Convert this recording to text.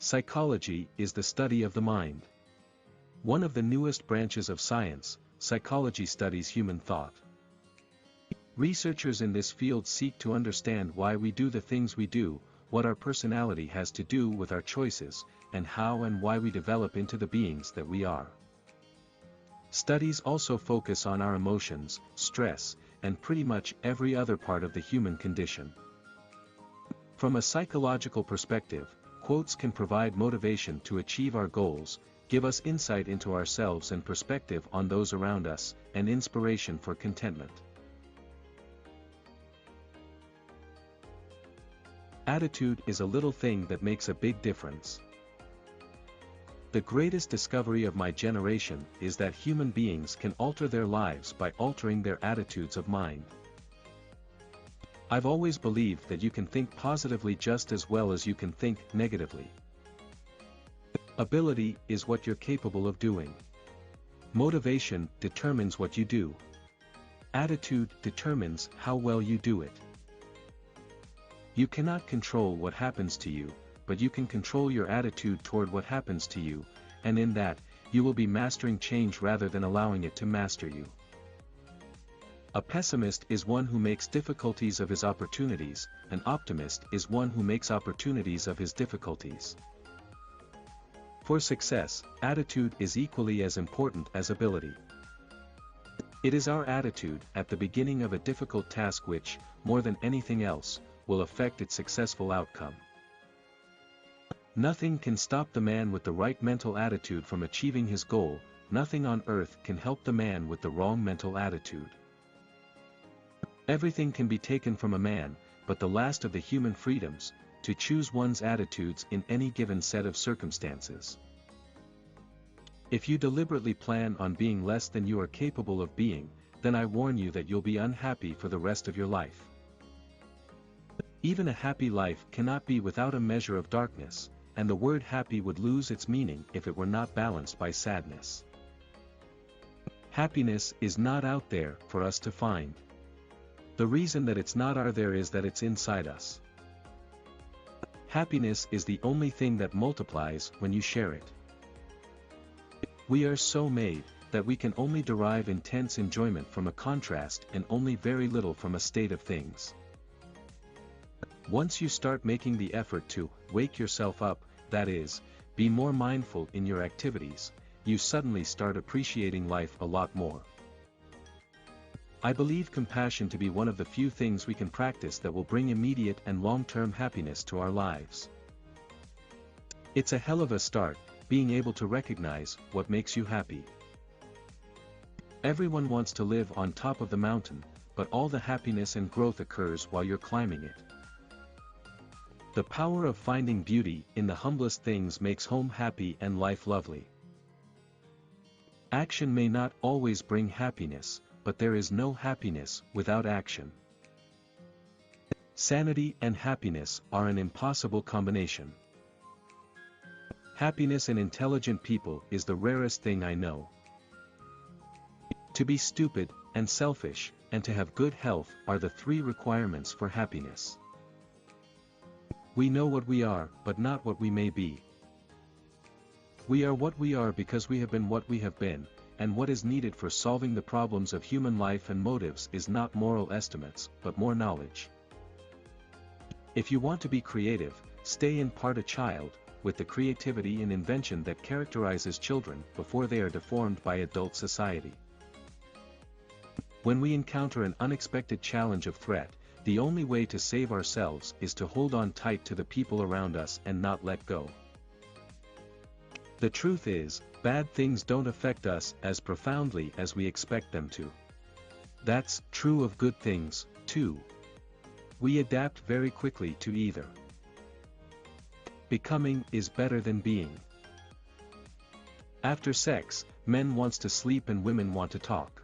Psychology is the study of the mind. One of the newest branches of science, psychology studies human thought. Researchers in this field seek to understand why we do the things we do, what our personality has to do with our choices, and how and why we develop into the beings that we are. Studies also focus on our emotions, stress, and pretty much every other part of the human condition. From a psychological perspective, quotes can provide motivation to achieve our goals, give us insight into ourselves and perspective on those around us, and inspiration for contentment. Attitude is a little thing that makes a big difference. The greatest discovery of my generation is that human beings can alter their lives by altering their attitudes of mind. I've always believed that you can think positively just as well as you can think negatively. Ability is what you're capable of doing. Motivation determines what you do. Attitude determines how well you do it. You cannot control what happens to you, but you can control your attitude toward what happens to you, and in that, you will be mastering change rather than allowing it to master you. A pessimist is one who makes difficulties of his opportunities, an optimist is one who makes opportunities of his difficulties. For success, attitude is equally as important as ability. It is our attitude at the beginning of a difficult task which, more than anything else, will affect its successful outcome. Nothing can stop the man with the right mental attitude from achieving his goal, nothing on earth can help the man with the wrong mental attitude. Everything can be taken from a man, but the last of the human freedoms, to choose one's attitudes in any given set of circumstances. If you deliberately plan on being less than you are capable of being, then I warn you that you'll be unhappy for the rest of your life. Even a happy life cannot be without a measure of darkness, and the word happy would lose its meaning if it were not balanced by sadness. Happiness is not out there for us to find. The reason that it's not out there is that it's inside us. Happiness is the only thing that multiplies when you share it. We are so made, that we can only derive intense enjoyment from a contrast and only very little from a state of things. Once you start making the effort to wake yourself up, that is, be more mindful in your activities, you suddenly start appreciating life a lot more. I believe compassion to be one of the few things we can practice that will bring immediate and long-term happiness to our lives. It's a hell of a start, being able to recognize what makes you happy. Everyone wants to live on top of the mountain, but all the happiness and growth occurs while you're climbing it. The power of finding beauty in the humblest things makes home happy and life lovely. Action may not always bring happiness, but there is no happiness without action. Sanity and happiness are an impossible combination. Happiness in intelligent people is the rarest thing I know. To be stupid, and selfish, and to have good health are the three requirements for happiness. We know what we are, but not what we may be. We are what we are because we have been what we have been, and what is needed for solving the problems of human life and motives is not moral estimates, but more knowledge. If you want to be creative, stay in part a child, with the creativity and invention that characterizes children before they are deformed by adult society. When we encounter an unexpected challenge of threat, the only way to save ourselves is to hold on tight to the people around us and not let go. The truth is, bad things don't affect us as profoundly as we expect them to. That's true of good things, too. We adapt very quickly to either. Becoming is better than being. After sex, men wants to sleep and women want to talk.